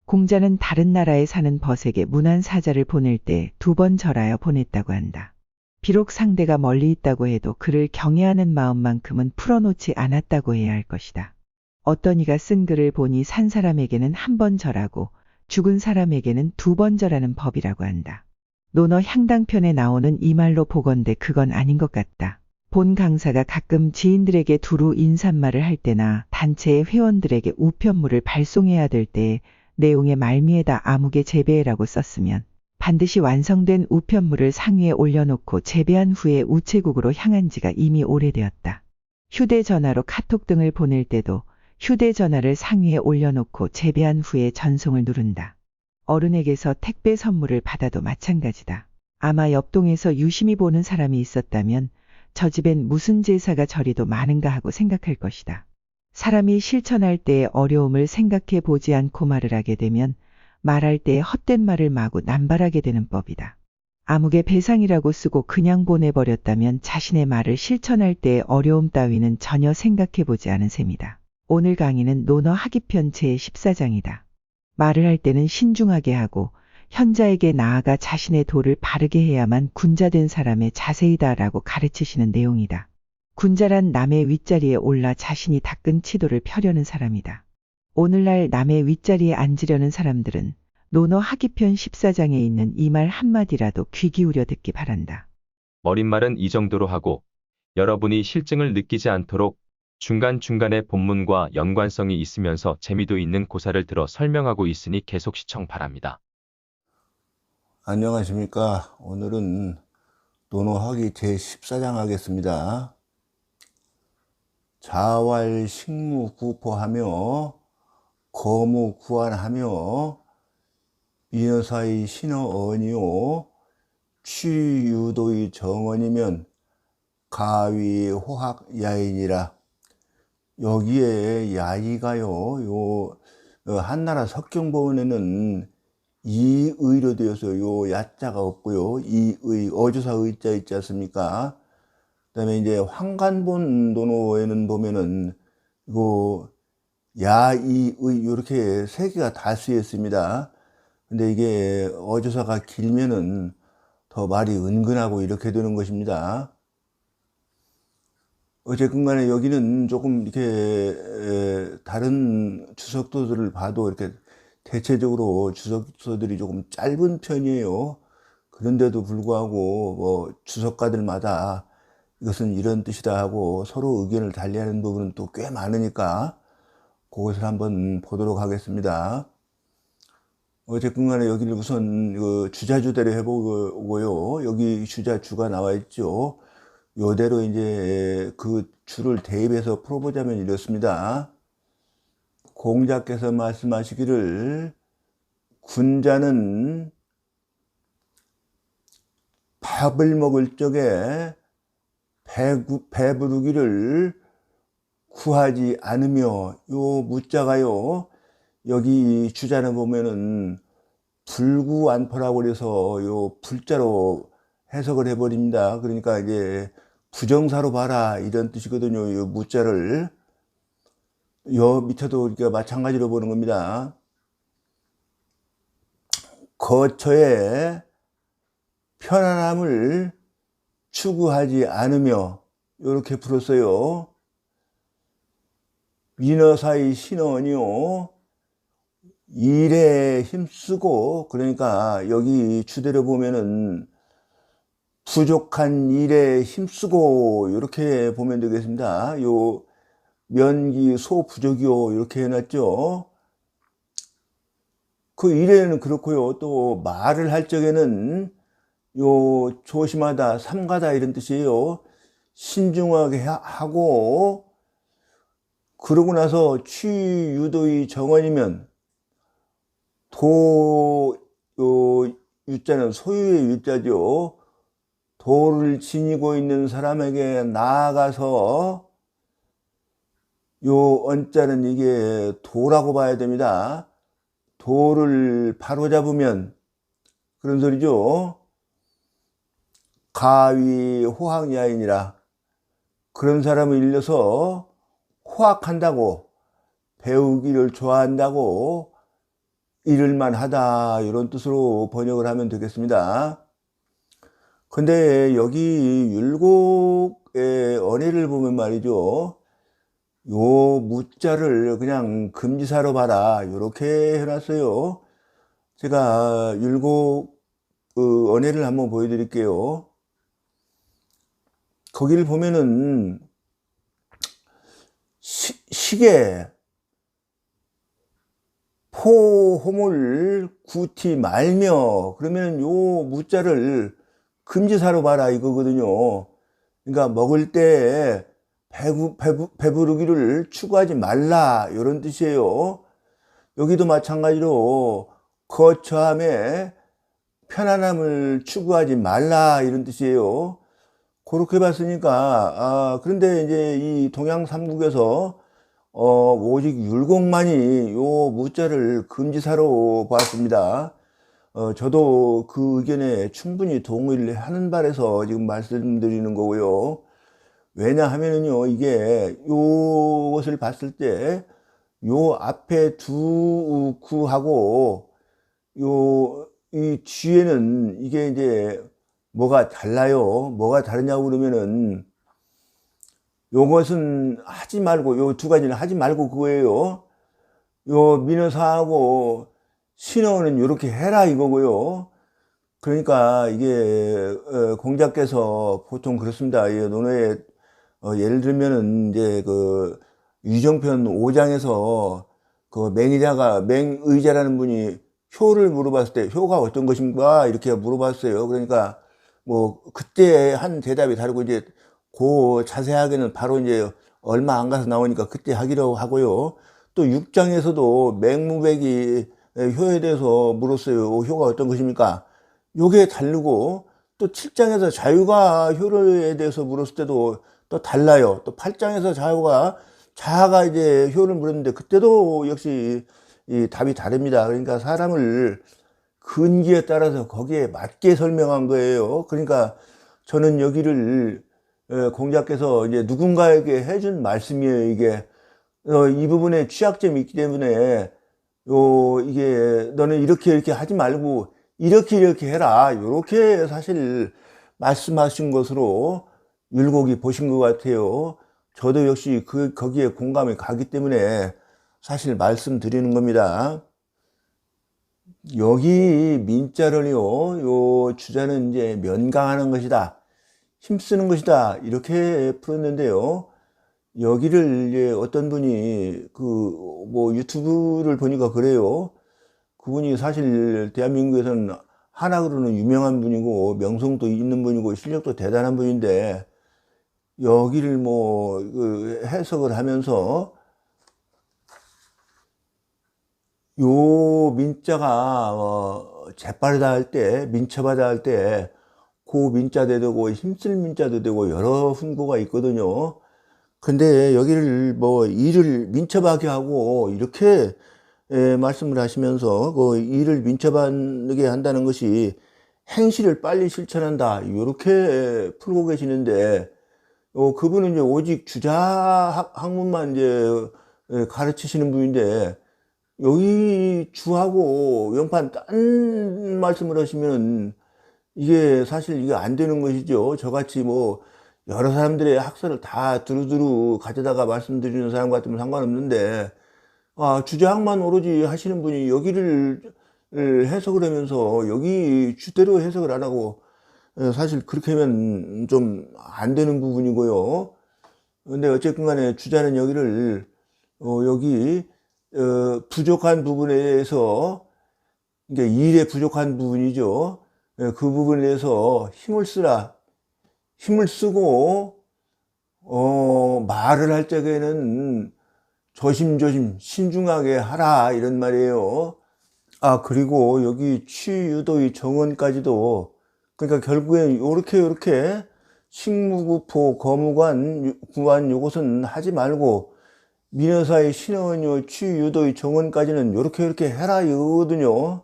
공자는 다른 나라에 사는 벗에게 문안 사자를 보낼 때 2번 절하여 보냈다고 한다. 비록 상대가 멀리 있다고 해도 그를 경애하는 마음만큼은 풀어놓지 않았다고 해야 할 것이다. 어떤 이가 쓴 글을 보니 산 사람에게는 1번 절하고 죽은 사람에게는 2번 절하는 법이라고 한다. 논어 향당편에 나오는 이 말로 보건대 그건 아닌 것 같다. 본 강사가 가끔 지인들에게 두루 인사말을 할 때나 단체의 회원들에게 우편물을 발송해야 될 때에 내용의 말미에다 아무개 재배해라고 썼으면 반드시 완성된 우편물을 상위에 올려놓고 재배한 후에 우체국으로 향한 지가 이미 오래되었다. 휴대전화로 카톡 등을 보낼 때도 휴대전화를 상위에 올려놓고 재배한 후에 전송을 누른다. 어른에게서 택배 선물을 받아도 마찬가지다. 아마 옆동에서 유심히 보는 사람이 있었다면 저 집엔 무슨 제사가 저리도 많은가 하고 생각할 것이다. 사람이 실천할 때의 어려움을 생각해 보지 않고 말을 하게 되면 말할 때에 헛된 말을 마구 남발하게 되는 법이다. 아무개 배상이라고 쓰고 그냥 보내버렸다면 자신의 말을 실천할 때의 어려움 따위는 전혀 생각해 보지 않은 셈이다. 오늘 강의는 논어 하기편 제14장이다. 말을 할 때는 신중하게 하고 현자에게 나아가 자신의 도를 바르게 해야만 군자된 사람의 자세이다라고 가르치시는 내용이다. 군자란 남의 윗자리에 올라 자신이 닦은 치도를 펴려는 사람이다. 오늘날 남의 윗자리에 앉으려는 사람들은 논어 하기편 14장에 있는 이 말 한마디라도 귀 기울여 듣기 바란다. 머릿말은 이 정도로 하고 여러분이 실증을 느끼지 않도록 중간중간에 본문과 연관성이 있으면서 재미도 있는 고사를 들어 설명하고 있으니 계속 시청 바랍니다. 안녕하십니까. 오늘은 논어하기 제14장 하겠습니다. 자왈 식무 구포하며 거무 구안하며 미여사의 신어언이요 취유도의 정언이면 가위 호학 야인이라. 여기에 야이가요 한나라 석경본에는 이의로 되어서 요 야자가 없고요. 이의 어조사 의자 있지 않습니까? 그다음에 이제 황간본 논어에는 보면은 이거 야이의 이렇게 세 개가 다 쓰여 있습니다. 근데 이게 어조사가 길면은 더 말이 은근하고 이렇게 되는 것입니다. 어쨌든 간에 여기는 조금 이렇게 다른 주석도들을 봐도 이렇게 대체적으로 주석서들이 조금 짧은 편이에요. 그런데도 불구하고 뭐 주석가들마다 이것은 이런 뜻이다 하고 서로 의견을 달리하는 부분은 또 꽤 많으니까 그것을 한번 보도록 하겠습니다. 어쨌든 간에 여기를 우선 주자주대로 해보고요. 여기 주가 나와 있죠. 요대로 이제 그 주를 대입해서 풀어보자면 이렇습니다. 공자께서 말씀하시기를 군자는 밥을 먹을 적에 배부르기를 구하지 않으며, 요 무자가요 여기 주자는 보면은 불구안포라고 그래서 요 불자로 해석을 해버립니다. 그러니까 이제 부정사로 봐라 이런 뜻이거든요. 요 무자를 요 밑에도 우리가 마찬가지로 보는 겁니다. 거처에 편안함을 추구하지 않으며 이렇게 풀었어요. 민어사의 신언이요 일에 힘쓰고, 그러니까 여기 주대로 보면은 부족한 일에 힘쓰고 이렇게 보면 되겠습니다. 요 면기 소부족이요 이렇게 해놨죠. 그 일에는 그렇고요. 또 말을 할 적에는 요 조심하다 삼가다 이런 뜻이에요. 신중하게 하고, 그러고 나서 취유도의 정언이면 유자는 소유의 유자죠. 도를 지니고 있는 사람에게 나아가서 요 언자는 이게 도라고 봐야 됩니다. 도를 바로잡으면 그런 소리죠. 가위 호학야인이라. 그런 사람을 일러서 호학한다고, 배우기를 좋아한다고 이를만 하다 이런 뜻으로 번역을 하면 되겠습니다. 근데 여기 율곡의 언해를 보면 말이죠. 요 무자를 그냥 금지사로 봐라 이렇게 해놨어요. 제가 율곡 그 언해를 한번 보여드릴게요. 거기를 보면은 시계 포호물 구티 말며 그러면 요 무자를 금지사로 봐라 이거거든요. 그러니까 먹을 때 배부르기를 추구하지 말라 이런 뜻이에요. 여기도 마찬가지로 거처함에 편안함을 추구하지 말라 이런 뜻이에요. 그렇게 봤으니까 그런데 이제 이 동양 삼국에서 오직 율곡만이 요 무자를 금지사로 봤습니다. 저도 그 의견에 충분히 동의를 하는 바에서 지금 말씀드리는 거고요. 왜냐하면은요, 이게 요것을 봤을 때, 요 앞에 두 구하고, 이 뒤에는 이게 이제 뭐가 달라요? 뭐가 다르냐고 그러면은, 요것은 하지 말고, 요 두 가지는 하지 말고 그거예요. 요 민어사하고 신어는 요렇게 해라 이거고요. 그러니까 이게 공자께서 보통 그렇습니다. 이 논어에 예를 들면은 이제 그 유정편 5장에서 그 맹의자라는 분이 효를 물어봤을 때 효가 어떤 것인가 이렇게 물어봤어요. 그러니까 뭐 그때 한 대답이 다르고 이제 그 자세하게는 바로 이제 얼마 안 가서 나오니까 그때 하기로 하고요. 또 6장에서도 맹무백이 효에 대해서 물었어요. 효가 어떤 것입니까? 요게 다르고 또 7장에서 자유가 효에 대해서 물었을 때도 또 달라요. 또 8장에서 자아가 이제 효를 물었는데 그때도 역시 이 답이 다릅니다. 그러니까 사람을 근기에 따라서 거기에 맞게 설명한 거예요. 그러니까 저는 여기를 공자께서 이제 누군가에게 해준 말씀이에요. 이게 이 부분에 취약점이 있기 때문에 이게 너는 이렇게 하지 말고 이렇게 해라. 이렇게 사실 말씀하신 것으로 율곡이 보신 것 같아요. 저도 역시 거기에 공감이 가기 때문에 사실 말씀드리는 겁니다. 여기 민자를요, 요 주자는 이제 면강하는 것이다. 힘쓰는 것이다. 이렇게 풀었는데요. 여기를 이제 어떤 분이 뭐 유튜브를 보니까 그래요. 그분이 사실 대한민국에서는 한학으로는 유명한 분이고 명성도 있는 분이고 실력도 대단한 분인데 여기를 뭐 해석을 하면서 요 민자가 재빠르다 할 때 민첩하다 할 때 그 민자도 되고 힘쓸 민자도 되고 여러 훈고가 있거든요. 근데 여기를 뭐 일을 민첩하게 하고 이렇게 말씀을 하시면서 그 일을 민첩하게 한다는 것이 행실을 빨리 실천한다 이렇게 풀고 계시는데 그분은 이제 오직 주자 학문만 이제 가르치시는 분인데 여기 주하고 영판 딴 말씀을 하시면 이게 사실 이게 안 되는 것이죠. 저같이 뭐 여러 사람들의 학설을 다 두루두루 가져다가 말씀드리는 사람 같으면 상관없는데 주자학만 오로지 하시는 분이 여기를 해석을 하면서 여기 주대로 해석을 안 하고 사실 그렇게 하면 좀 안 되는 부분이고요. 근데 어쨌든 간에 주자는 여기를 여기 부족한 부분에 대해서 이게 일에 부족한 부분이죠. 그 부분에 대해서 힘을 쓰라. 힘을 쓰고 말을 할 적에는 조심조심 신중하게 하라 이런 말이에요. 그리고 여기 취유도의 정언까지도 그러니까 결국엔 요렇게 식무구포 거무관 구한 요것은 하지 말고 민어사의 신언요 취유도의 정언까지는 요렇게 해라 이거거든요.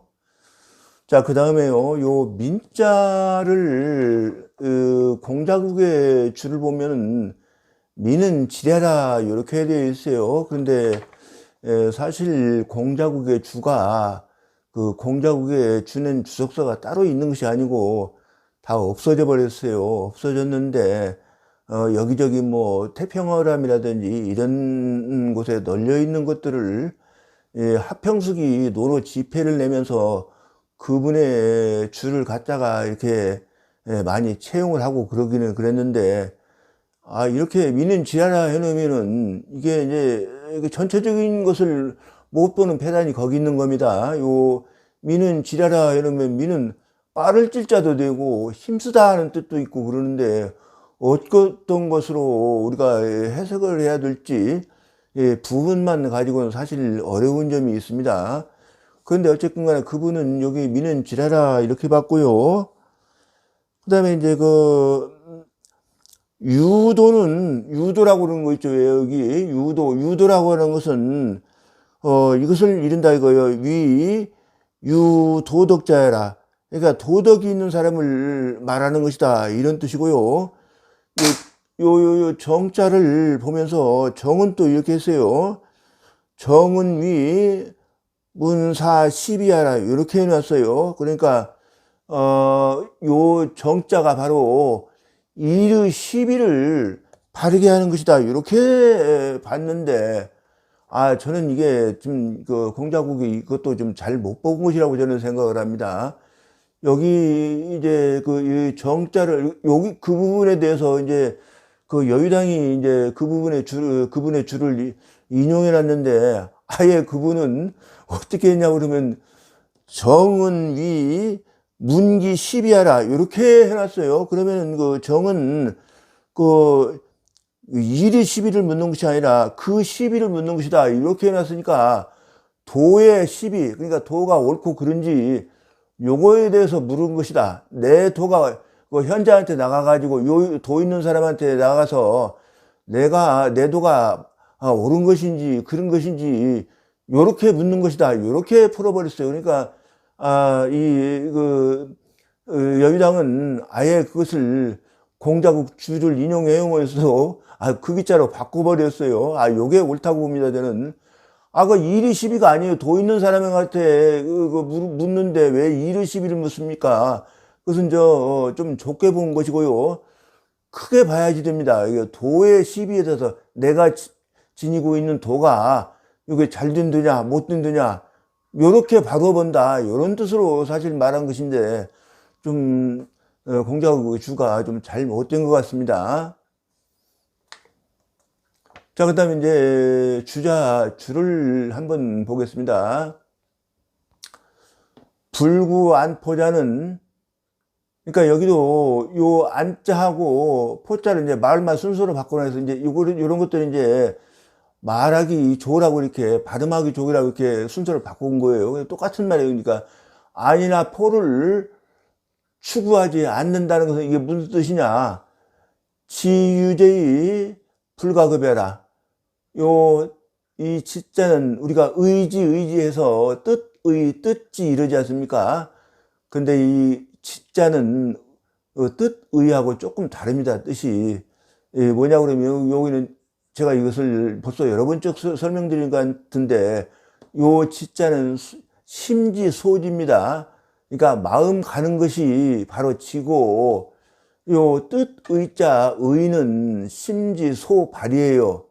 자, 그 다음에요. 요 민자를 공자국의 줄을 보면은 민은 지뢰라 이렇게 되어 있어요. 그런데 사실 공자국의 주가 그 공자국에 주는 주석서가 따로 있는 것이 아니고 다 없어져 버렸어요. 없어졌는데 여기저기 뭐 태평어람이라든지 이런 곳에 널려 있는 것들을 하평숙이 노로 지폐를 내면서 그분의 주를 갖다가 이렇게 많이 채용을 하고 그러기는 그랬는데, 이렇게 미는 지하라 해놓으면은 이게 이제 전체적인 것을 못 보는 폐단이 거기 있는 겁니다. 요 미는 지라라 해놓으면 미는 빠를 찔자도 되고 힘쓰다 하는 뜻도 있고 그러는데, 어떤 것으로 우리가 해석을 해야 될지 부분만 가지고는 사실 어려운 점이 있습니다. 그런데 어쨌든 간에 그분은 여기 미는 지라라 이렇게 봤고요. 그 다음에 이제 유도라고 그러는 거 있죠. 여기 유도라고 하는 것은 이것을 이른다 이거예요. 유도덕자여라. 그러니까 도덕이 있는 사람을 말하는 것이다 이런 뜻이고요. 요 정자를 보면서 정은 또 이렇게 했어요. 정은 문사 시비하라 이렇게 해놨어요. 그러니까 요 정자가 바로 이르 시비를 바르게 하는 것이다 이렇게 봤는데, 저는 이게 좀 공자국이 이것도 좀 잘 못 본 것이라고 저는 생각을 합니다. 여기 이제 이 정자를 여기 그 부분에 대해서 이제 여의당이 이제 그분의 줄을 인용해 놨는데, 아예 그분은 어떻게 했냐고 그러면 정은 문기 시비하라 이렇게 해놨어요. 그러면은 정은 일이 시비를 묻는 것이 아니라 그 시비를 묻는 것이다 이렇게 해놨으니까 도의 시비, 그러니까 도가 옳고 그른지 요거에 대해서 물은 것이다. 내 도가 현자한테 나가가지고 도 있는 사람한테 나가서 내 도가 옳은 것인지 그런 것인지 요렇게 묻는 것이다 요렇게 풀어버렸어요. 그러니까 여의당은 아예 그것을 공자국 주를 인용해용해서 그 기자로 바꿔버렸어요. 요게 옳다고 봅니다. 저는 그 일이 시비가 아니에요. 도 있는 사람한테 묻는데 왜 일이 시비를 묻습니까? 그것은 좀 좁게 본 것이고요. 크게 봐야지 됩니다. 도의 시비에 대해서 내가 지니고 있는 도가 이게 잘 된 도냐 못 된 도냐 요렇게 바로 본다 요런 뜻으로 사실 말한 것인데, 좀 공자국 주가 좀 잘 못된 것 같습니다. 자, 그 다음에 이제 주를 한번 보겠습니다. 불구안포자는, 그러니까 여기도 요 안자하고 포자를 이제 말만 순서로 바꿔놔서 이제 요런 것들은 이제 말하기 좋으라고 이렇게 발음하기 좋으라고 이렇게 순서를 바꾼 거예요. 똑같은 말이에요. 그러니까 안이나 포를 추구하지 않는다는 것은 이게 무슨 뜻이냐? 지유제의 불가급여라. 이 지자는 우리가 의지해서 뜻지 이러지 않습니까? 근데 이 지자는 뜻의하고 조금 다릅니다. 뜻이 뭐냐 그러면 여기는 제가 이것을 벌써 여러 번 설명드린 것 같은데, 요 지자는 심지소지입니다. 그러니까 마음 가는 것이 바로 지고, 요 뜻의자 의는 심지소발이에요.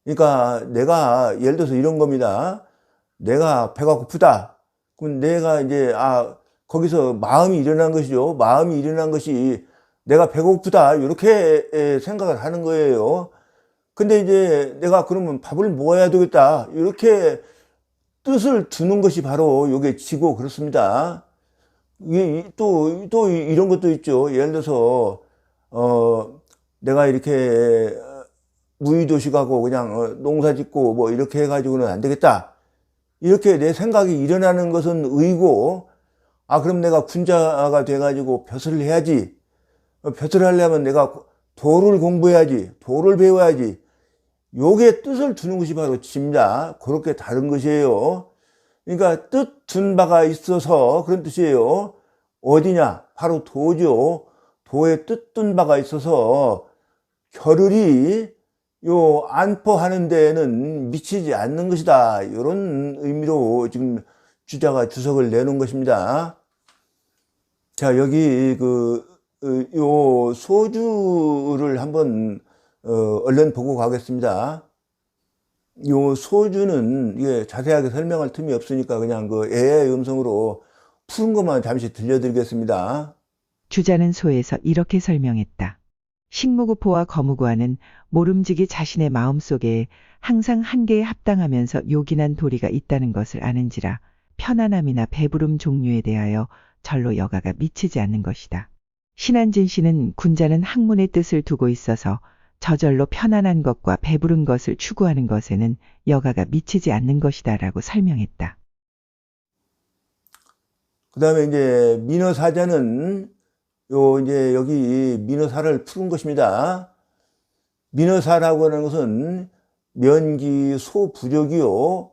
그러니까 내가 예를 들어서 이런 겁니다. 내가 배가 고프다. 그럼 내가 이제 거기서 마음이 일어난 것이죠. 마음이 일어난 것이 내가 배고프다 이렇게 생각을 하는 거예요. 근데 이제 내가 그러면 밥을 먹어야 되겠다 이렇게 뜻을 두는 것이 바로 요게 지고 그렇습니다. 이게 또 이런 것도 있죠. 예를 들어서 내가 이렇게 무의도식하고 그냥 농사 짓고 뭐 이렇게 해가지고는 안 되겠다 이렇게 내 생각이 일어나는 것은 의고, 그럼 내가 군자가 돼가지고 벼슬을 해야지. 벼슬을 하려면 내가 도를 공부해야지. 도를 배워야지. 요게 뜻을 두는 것이 바로 지입니다. 그렇게 다른 것이에요. 그러니까 뜻 둔 바가 있어서 그런 뜻이에요. 어디냐? 바로 도죠. 도에 뜻 둔 바가 있어서 겨를이 안포하는 데에는 미치지 않는 것이다. 이런 의미로 지금 주자가 주석을 내놓은 것입니다. 자, 여기 요 소주를 한번 얼른 보고 가겠습니다. 요 소주는 이게 자세하게 설명할 틈이 없으니까 그냥 AI 음성으로 푸른 것만 잠시 들려드리겠습니다. 주자는 소에서 이렇게 설명했다. 식무구포와 거무구와는 모름지기 자신의 마음속에 항상 한계에 합당하면서 요긴한 도리가 있다는 것을 아는지라 편안함이나 배부름 종류에 대하여 절로 여가가 미치지 않는 것이다. 신한진 씨는 군자는 학문의 뜻을 두고 있어서 저절로 편안한 것과 배부른 것을 추구하는 것에는 여가가 미치지 않는 것이다 라고 설명했다. 그 다음에 이제 민어사자는 이제 여기 민어사를 푸른 것입니다. 민어사라고 하는 것은 면기 소부족이요.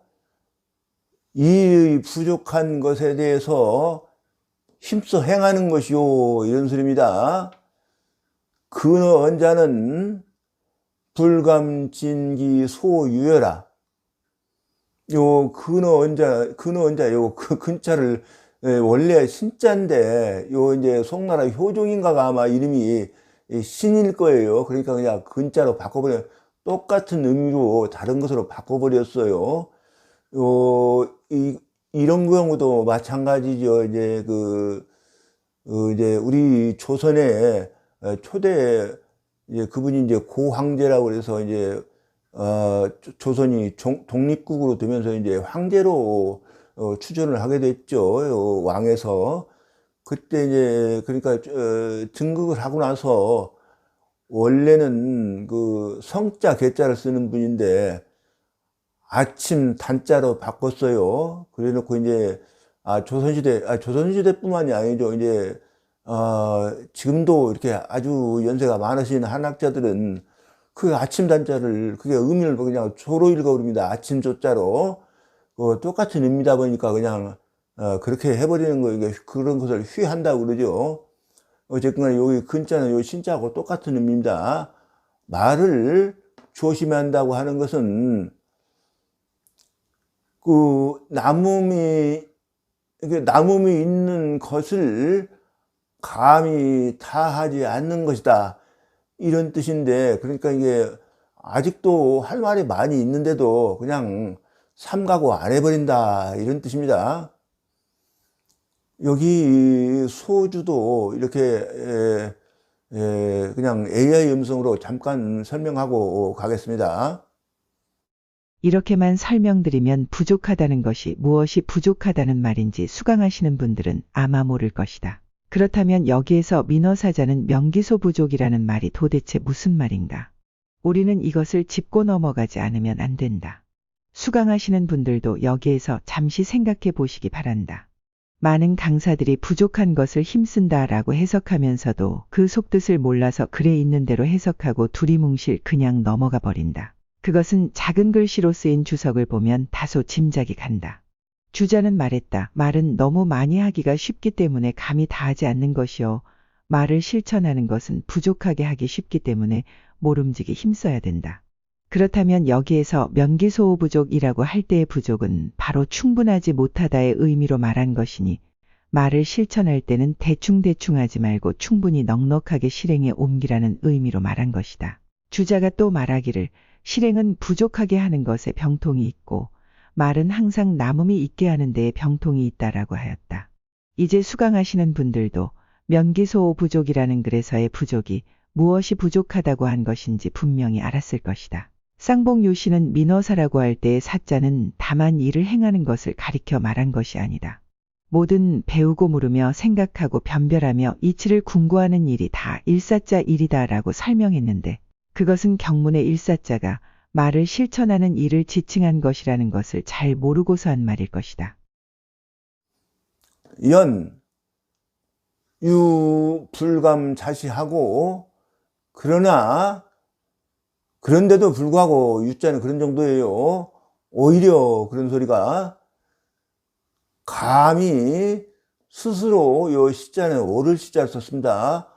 이 부족한 것에 대해서 힘써 행하는 것이요. 이런 소리입니다. 근어 언자는 불감진기 소유여라. 요 근어 언자 요 근자를 원래 신자인데 요 이제 송나라 효종인가가 아마 이름이 신일 거예요. 그러니까 그냥 근자로 바꿔버려 똑같은 의미로 다른 것으로 바꿔버렸어요. 이런 경우도 마찬가지죠. 이제 이제 우리 조선의 초대 그분이 이제 고황제라고 그래서 이제 조선이 독립국으로 되면서 이제 황제로 추존을 하게 됐죠. 왕에서. 그때 이제 그러니까 등극을 하고 나서 원래는 성자 개자를 쓰는 분인데 아침 단자로 바꿨어요. 그래 놓고 이제 조선시대뿐만이 아니죠. 이제 지금도 이렇게 아주 연세가 많으신 한학자들은 그 아침 단자를 그게 의미를 그냥 조로 읽어버립니다. 아침 조자로. 똑같은 의미다 보니까 그냥 그렇게 해버리는 거, 이게 그런 것을 휘한다고 그러죠. 어쨌거나 여기 근자는 요 신자하고 똑같은 의미입니다. 말을 조심한다고 하는 것은 남음이 있는 것을 감히 다하지 않는 것이다. 이런 뜻인데, 그러니까 이게 아직도 할 말이 많이 있는데도 그냥 삼가고 안 해버린다. 이런 뜻입니다. 여기 소주도 이렇게 그냥 AI 음성으로 잠깐 설명하고 가겠습니다. 이렇게만 설명드리면 부족하다는 것이 무엇이 부족하다는 말인지 수강하시는 분들은 아마 모를 것이다. 그렇다면 여기에서 민어사자는 명기소 부족이라는 말이 도대체 무슨 말인가? 우리는 이것을 짚고 넘어가지 않으면 안 된다. 수강하시는 분들도 여기에서 잠시 생각해 보시기 바란다. 많은 강사들이 부족한 것을 힘쓴다라고 해석하면서도 그 속뜻을 몰라서 글에 있는 대로 해석하고 두리뭉실 그냥 넘어가 버린다. 그것은 작은 글씨로 쓰인 주석을 보면 다소 짐작이 간다. 주자는 말했다. 말은 너무 많이 하기가 쉽기 때문에 감히 다하지 않는 것이요. 말을 실천하는 것은 부족하게 하기 쉽기 때문에 모름지기 힘써야 된다. 그렇다면 여기에서 명기소호부족이라고 할 때의 부족은 바로 충분하지 못하다의 의미로 말한 것이니 말을 실천할 때는 대충대충 하지 말고 충분히 넉넉하게 실행에 옮기라는 의미로 말한 것이다. 주자가 또 말하기를 실행은 부족하게 하는 것에 병통이 있고 말은 항상 남음이 있게 하는 데에 병통이 있다라고 하였다. 이제 수강하시는 분들도 명기소호부족이라는 글에서의 부족이 무엇이 부족하다고 한 것인지 분명히 알았을 것이다. 쌍봉요 씨는 민어사라고 할 때의 사자는 다만 일을 행하는 것을 가리켜 말한 것이 아니다. 뭐든 배우고 물으며 생각하고 변별하며 이치를 궁구하는 일이 다 일사자 일이다라고 설명했는데 그것은 경문의 일사자가 말을 실천하는 일을 지칭한 것이라는 것을 잘 모르고서 한 말일 것이다. 연, 유, 불감 자시하고 그런데도 불구하고 유자는 그런 정도예요. 오히려 그런 소리가 감히 스스로 요 시자는 옳을 시자를 썼습니다.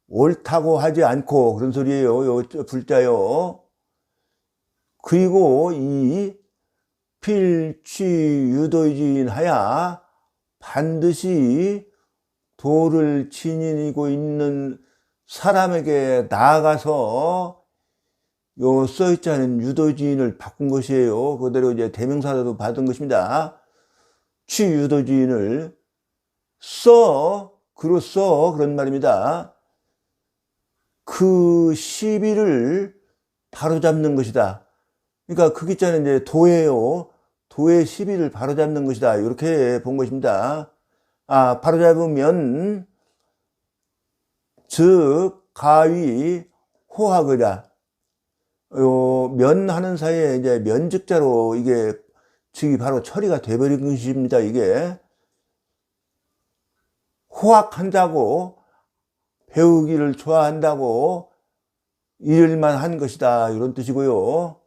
옳다고 하지 않고 그런 소리예요. 요 불자요. 그리고 이 필취유도지인하야 반드시 도를 지니고 있는 사람에게 나아가서 요 써있지 않은 유도지인을 바꾼 것이에요. 그대로 이제 대명사도 받은 것입니다. 취유도지인을 그로 써 그런 말입니다. 그 시비를 바로잡는 것이다. 그러니까 그 기자는 이제 도예요. 도의 시비를 바로잡는 것이다. 이렇게 본 것입니다. 바로잡으면 즉 가위 호학이라. 요 면하는 사이에 이제 면직자로 이게 즉이 바로 처리가 돼버린 것입니다. 이게 호학한다고 배우기를 좋아한다고 일만 한 것이다. 이런 뜻이고요.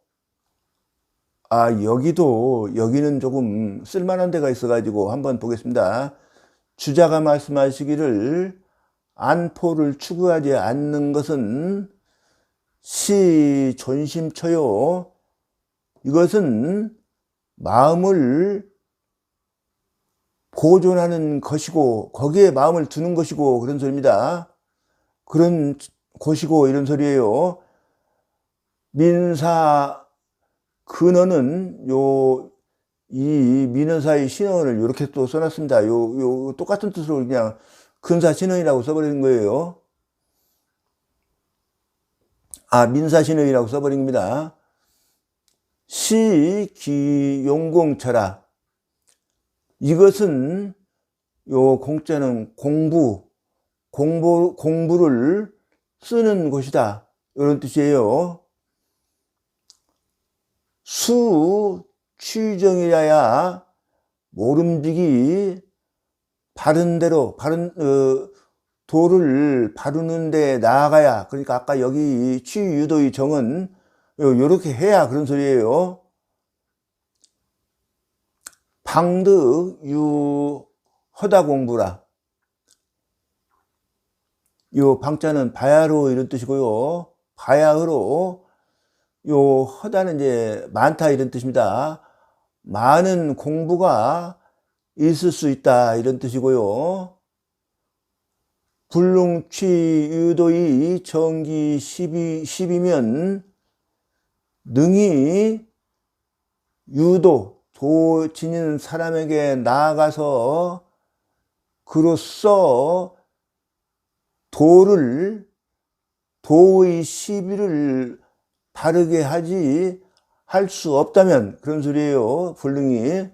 여기는 조금 쓸만한 데가 있어가지고 한번 보겠습니다. 주자가 말씀하시기를 안포를 추구하지 않는 것은 시존심처요. 이것은 마음을 보존하는 것이고 거기에 마음을 두는 것이고 그런 소리입니다. 그런 곳이고 이런 소리예요. 민사 근어는 이 민사의 신어를 이렇게 또 써놨습니다. 요 똑같은 뜻으로 그냥 근사 신어이라고 써버리는 거예요. 민사 신어이라고 써버린 겁니다. 시기용공처라. 이것은 요 공자는 공부를 쓰는 곳이다. 이런 뜻이에요. 수취정이라야 모름지기 바른 대로 도를 바르는 데 나아가야. 그러니까 아까 여기 취유도의 정은 요렇게 해야 그런 소리예요. 방득 허다 공부라. 요 방자는 바야로 이런 뜻이고요. 바야흐로 요 허다는 이제 많다 이런 뜻입니다. 많은 공부가 있을 수 있다 이런 뜻이고요. 불능취유도의 정기 10이면 능히 도 지닌 사람에게 나아가서 그로써 도의 시비를 바르게 할 수 없다면 그런 소리예요. 불능이.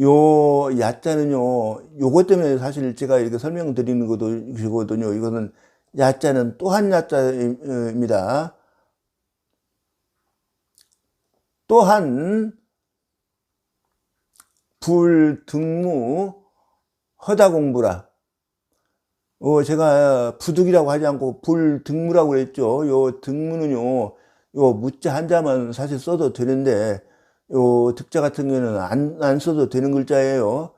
요 야자는요, 요것 때문에 사실 제가 이렇게 설명드리는 것이거든요. 이거는 야자는 또한 야자입니다. 또한 불등무 허다 공부라. 제가 부득이라고 하지 않고 불등무라고 그랬죠. 요 등무는요, 요 무자 한자만 사실 써도 되는데 요 득자 같은 경우는 안 써도 되는 글자예요.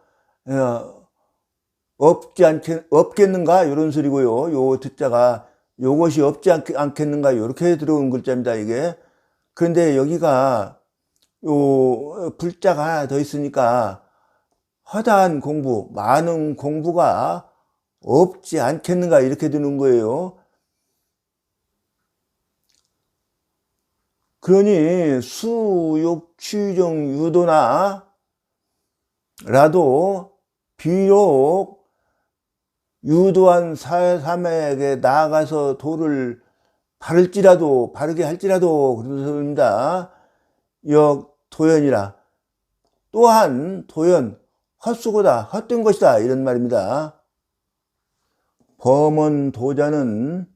없겠는가 이런 소리고요. 요 득자가 요것이 없지 않겠는가 이렇게 들어온 글자입니다. 이게. 그런데 여기가 요 불자가 하나 더 있으니까 허다한 공부, 많은 공부가 없지 않겠는가 이렇게 되는 거예요. 그러니 수욕취정 유도나 라도 비록 유도한 사람에게 나아가서 도를 바르게 할지라도 그런 소리입니다. 역도연이라. 또한 도연 헛수고다, 헛된 것이다 이런 말입니다. 범원 도자는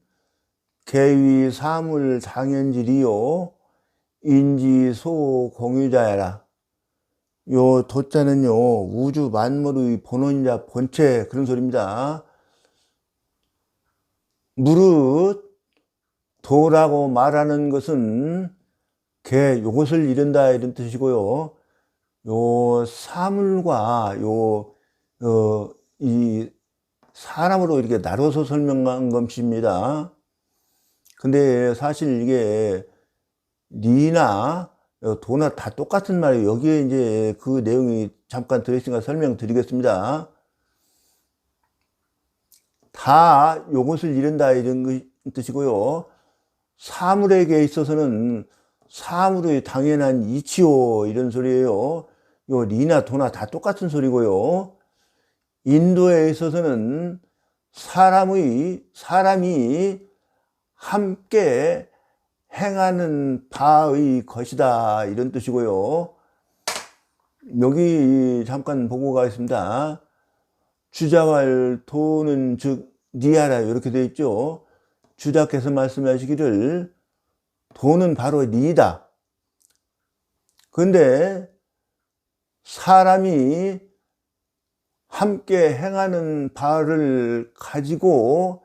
개위 사물 장현질이요 인지소 공유자야라. 요 도자는요 우주 만물의 본원이자 본체 그런 소리입니다. 무릇 도라고 말하는 것은 요것을 이른다 이런 뜻이고요. 요 사물과 이 사람으로 이렇게 나눠서 설명한 것입니다. 근데 사실 이게 리나 도나 다 똑같은 말이에요. 여기에 이제 그 내용이 잠깐 들어있으니까 설명드리겠습니다. 다 요것을 이룬다 이런 뜻이고요. 사물에게 있어서는 사물의 당연한 이치요 이런 소리예요. 요 리나 도나 다 똑같은 소리고요. 인도에 있어서는 사람이 함께 행하는 바의 것이다 이런 뜻이고요. 여기 잠깐 보고 가겠습니다. 주작할 도는 즉 니하라 이렇게 되어 있죠. 주작해서 말씀하시기를 도는 바로 니다. 그런데 사람이 함께 행하는 바를 가지고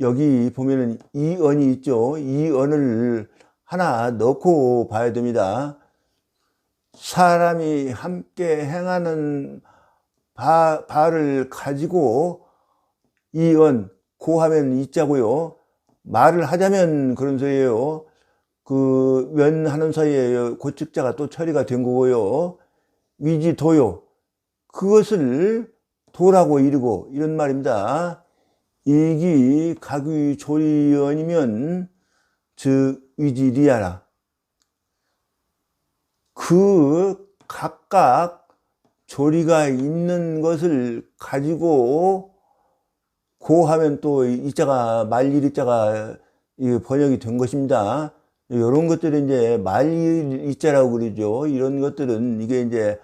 여기 보면은 이언이 있죠. 이언을 하나 넣고 봐야 됩니다. 사람이 함께 행하는 바를 가지고 이언 고하면 이자고요. 말을 하자면 그런 소리예요. 그 면하는 사이에 고측자가 또 처리가 된 거고요. 위지 도요. 그것을 도라고 이르고 이런 말입니다. 이기 가귀 조리언이면 즉 위지 리하라. 그 각각 조리가 있는 것을 가지고 고하면 또 이자가 말일이자가 번역이 된 것입니다. 이런 것들은 이제 말일이자라고 그러죠. 이런 것들은 이게 이제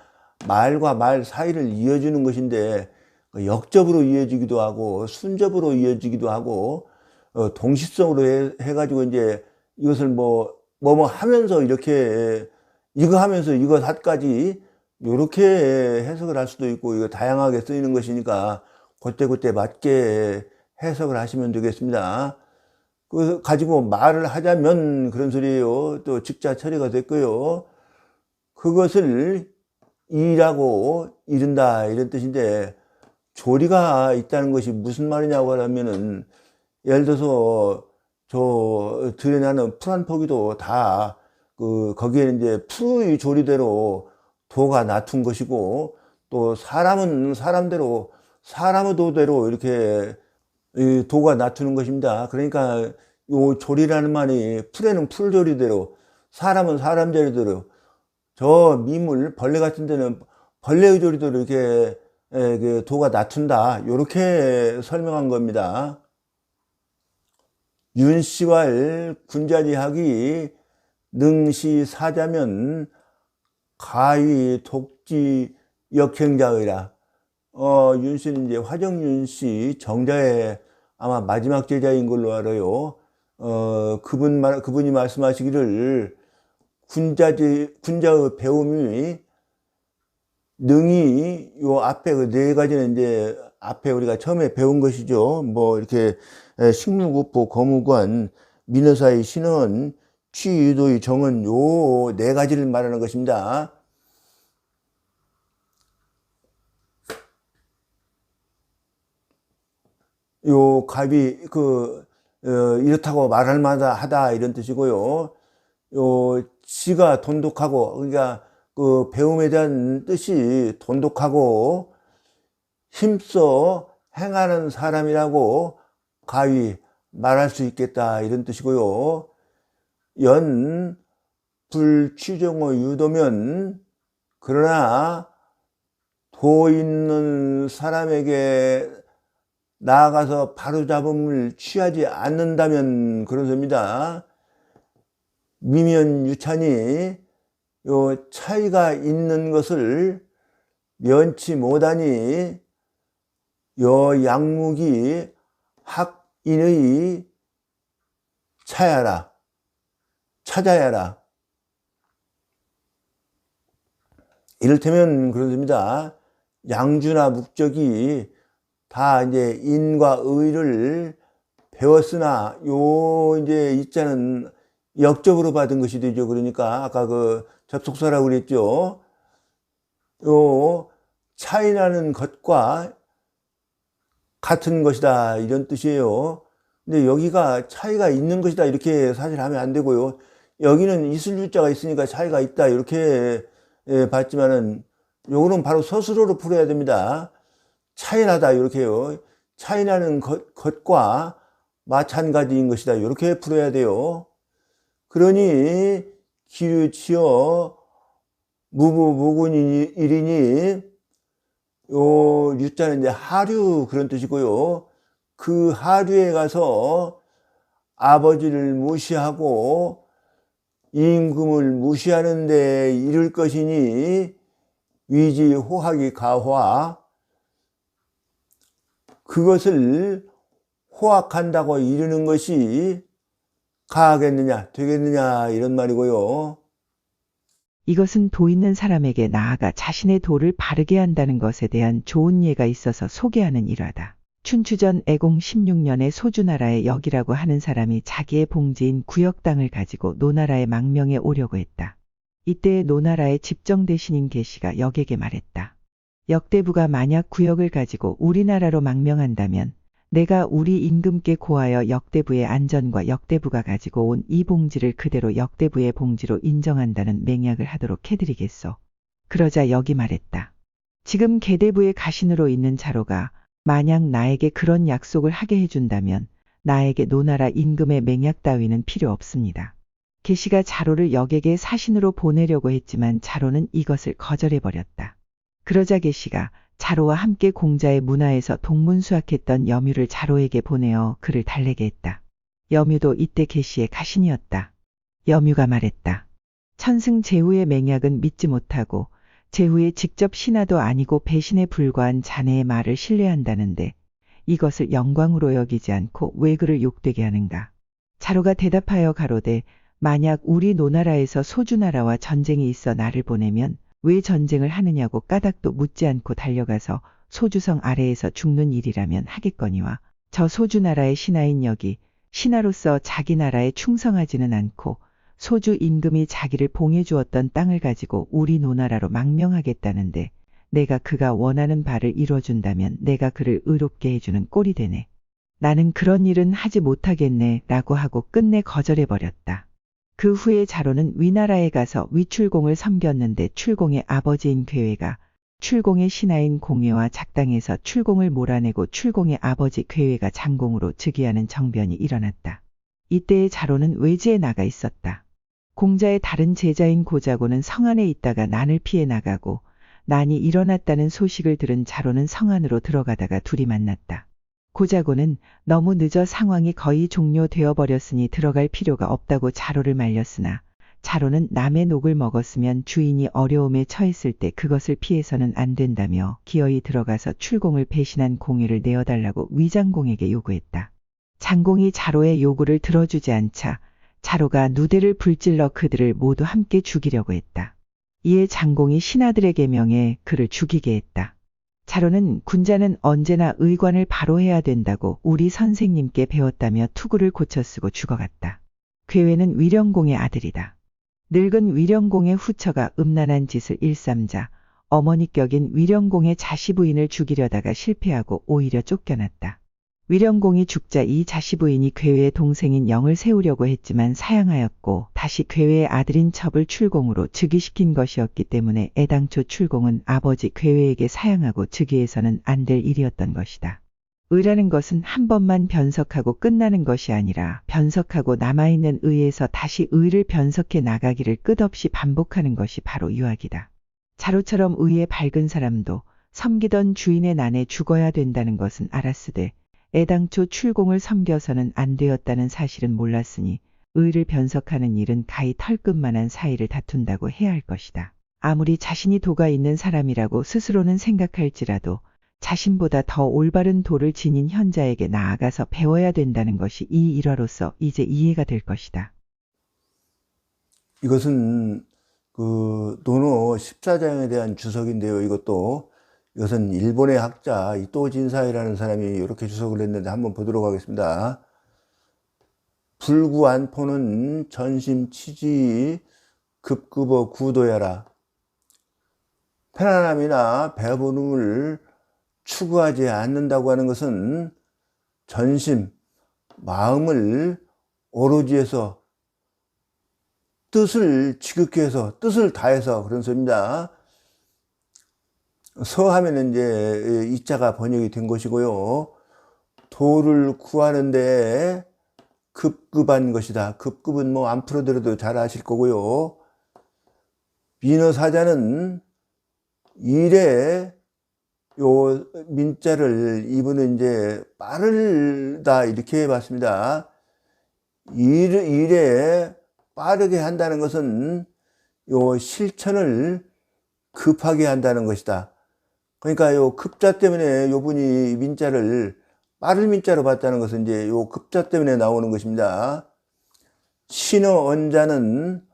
말과 말 사이를 이어주는 것인데 역접으로 이어지기도 하고 순접으로 이어지기도 하고 동시성으로 해가지고 이제 이것을 뭐 하면서 이렇게 이거 하면서 이거 hat까지 이렇게 해석을 할 수도 있고 이거 다양하게 쓰이는 것이니까 그때 맞게 해석을 하시면 되겠습니다. 그 가지고 말을 하자면 그런 소리예요. 또 직자 처리가 됐고요. 그것을 이라고 이른다 이런 뜻인데 조리가 있다는 것이 무슨 말이냐고 하면은 예를 들어서 저 들여나는 풀한포기도 다 거기에 이제 풀의 조리대로 도가 낮춘 것이고 또 사람은 사람대로 사람의 도대로 이렇게 도가 낮추는 것입니다. 그러니까 요 조리라는 말이 풀에는 풀조리대로 사람은 사람 조리대로 저 미물 벌레 같은 데는 벌레의 조리대로 이렇게 도가 낮춘다 이렇게 설명한 겁니다. 윤씨왈 군자리하기 능시 사자면 가위 독지 역행자의라. 윤씨는 이제 화정윤씨 정자의 아마 마지막 제자인 걸로 알아요. 그분이 말씀하시기를 군자의 배움이 능이 요 앞에 그 네 가지는 이제 앞에 우리가 처음에 배운 것이죠. 뭐 이렇게 식물국보, 거무관, 민어사의 신원, 취유도의 정은 요 네 가지를 말하는 것입니다. 요 갑이 이렇다고 말할 만하다 이런 뜻이고요. 요 지가 돈독하고 그러니까 그 배움에 대한 뜻이 돈독하고 힘써 행하는 사람이라고 가히 말할 수 있겠다 이런 뜻이고요. 연 불취정의 유도면 그러나 도 있는 사람에게 나아가서 바로잡음을 취하지 않는다면 그런 소리입니다. 미면 유찬이 요 차이가 있는 것을 면치 못하니 요 양묵이 학인의 찾아야라. 이를테면 그런 소리입니다. 양주나 묵적이 다 이제 인과 의를 배웠으나 요 이제 이자는 역적으로 받은 것이 되죠. 그러니까 아까 그 접속사라고 그랬죠. 요 차이나는 것과 같은 것이다 이런 뜻이에요. 근데 여기가 차이가 있는 것이다 이렇게 사실 하면 안 되고요. 여기는 있을 유자가 있으니까 차이가 있다 이렇게 봤지만은 요거는 바로 서술어로 풀어야 됩니다. 차이나다 이렇게요. 차이나는 것과 마찬가지인 것이다 이렇게 풀어야 돼요. 그러니 기류치어 무부무군이 일이니 요 유자는 이제 하류 그런 뜻이고요. 그 하류에 가서 아버지를 무시하고 임금을 무시하는데 이를 것이니 위지 호학이 가화, 그것을 호학한다고 이르는 것이 가하겠느냐 되겠느냐 이런 말이고요. 이것은 도 있는 사람에게 나아가 자신의 도를 바르게 한다는 것에 대한 좋은 예가 있어서 소개하는 일화다. 춘추전 애공 16년에 소주나라의 역이라고 하는 사람이 자기의 봉지인 구역 땅을 가지고 노나라의 망명에 오려고 했다. 이때 노나라의 집정 대신인 계시가 역에게 말했다. 역대부가 만약 구역을 가지고 우리나라로 망명한다면 내가 우리 임금께 고하여 역대부의 안전과 역대부가 가지고 온 이 봉지를 그대로 역대부의 봉지로 인정한다는 맹약을 하도록 해드리겠소. 그러자 역이 말했다. 지금 계대부의 가신으로 있는 자로가 만약 나에게 그런 약속을 하게 해준다면 나에게 노나라 임금의 맹약 따위는 필요 없습니다. 계시가 자로를 역에게 사신으로 보내려고 했지만 자로는 이것을 거절해버렸다. 그러자 계시가 자로와 함께 공자의 문화에서 동문수학했던 여뮤를 자로에게 보내어 그를 달래게 했다. 여뮤도 이때 계시의 가신이었다. 여뮤가 말했다. 천승 제후의 맹약은 믿지 못하고 제후의 직접 신하도 아니고 배신에 불과한 자네의 말을 신뢰한다는데 이것을 영광으로 여기지 않고 왜 그를 욕되게 하는가. 자로가 대답하여 가로되 만약 우리 노나라에서 소주나라와 전쟁이 있어 나를 보내면 왜 전쟁을 하느냐고 까닭도 묻지 않고 달려가서 소주성 아래에서 죽는 일이라면 하겠거니와 저 소주나라의 신하인 역이 신하로서 자기 나라에 충성하지는 않고 소주 임금이 자기를 봉해 주었던 땅을 가지고 우리 노나라로 망명하겠다는데 내가 그가 원하는 바를 이뤄준다면 내가 그를 의롭게 해주는 꼴이 되네. 나는 그런 일은 하지 못하겠네 라고 하고 끝내 거절해버렸다. 그 후에 자로는 위나라에 가서 위출공을 섬겼는데 출공의 아버지인 괴회가 출공의 신하인 공예와 작당에서 출공을 몰아내고 출공의 아버지 괴회가 장공으로 즉위하는 정변이 일어났다. 이때의 자로는 외지에 나가 있었다. 공자의 다른 제자인 고자고는 성 안에 있다가 난을 피해 나가고 난이 일어났다는 소식을 들은 자로는 성 안으로 들어가다가 둘이 만났다. 고자고는 너무 늦어 상황이 거의 종료되어 버렸으니 들어갈 필요가 없다고 자로를 말렸으나 자로는 남의 녹을 먹었으면 주인이 어려움에 처했을 때 그것을 피해서는 안 된다며 기어이 들어가서 출공을 배신한 공예를 내어달라고 위장공에게 요구했다. 장공이 자로의 요구를 들어주지 않자 자로가 누대를 불질러 그들을 모두 함께 죽이려고 했다. 이에 장공이 신하들에게 명해 그를 죽이게 했다. 자로는 군자는 언제나 의관을 바로 해야 된다고 우리 선생님께 배웠다며 투구를 고쳐쓰고 죽어갔다. 괴회는 위령공의 아들이다. 늙은 위령공의 후처가 음란한 짓을 일삼자 어머니격인 위령공의 자시부인을 죽이려다가 실패하고 오히려 쫓겨났다. 위령공이 죽자 이 자시부인이 괴회의 동생인 영을 세우려고 했지만 사양하였고 다시 괴회의 아들인 첩을 출공으로 즉위시킨 것이었기 때문에 애당초 출공은 아버지 괴회에게 사양하고 즉위해서는 안 될 일이었던 것이다. 의라는 것은 한 번만 변석하고 끝나는 것이 아니라 변석하고 남아있는 의에서 다시 의를 변석해 나가기를 끝없이 반복하는 것이 바로 유학이다. 자로처럼 의에 밝은 사람도 섬기던 주인의 난에 죽어야 된다는 것은 알았으되 애당초 출공을 섬겨서는 안 되었다는 사실은 몰랐으니 의를 변석하는 일은 가히 털끝만한 사이를 다툰다고 해야 할 것이다. 아무리 자신이 도가 있는 사람이라고 스스로는 생각할지라도 자신보다 더 올바른 도를 지닌 현자에게 나아가서 배워야 된다는 것이 이 일화로서 이제 이해가 될 것이다. 이것은 그 노노 14장에 대한 주석인데요. 이것은 일본의 학자 이토 진사이라는 사람이 이렇게 주석을 했는데 한번 보도록 하겠습니다. 불구안포는 전심치지 급급어 구도야라. 편안함이나 배부름을 추구하지 않는다고 하는 것은 전심, 마음을 오로지 해서 뜻을 지극히 해서 뜻을 다해서 그런 소리입니다. 서하면은 이제 이자가 번역이 된 것이고요. 도를 구하는데 급급한 것이다. 급급은 뭐 안 풀어드려도 잘 아실 거고요. 민어사자는 일에 요 민자를 이분은 이제 빠르다 이렇게 봤습니다. 일에 빠르게 한다는 것은 요 실천을 급하게 한다는 것이다. 그러니까 요 급자 때문에 요 분이 민자를 빠른 민자로 봤다는 것은 이제 요 급자 때문에 나오는 것입니다. 신어 언자는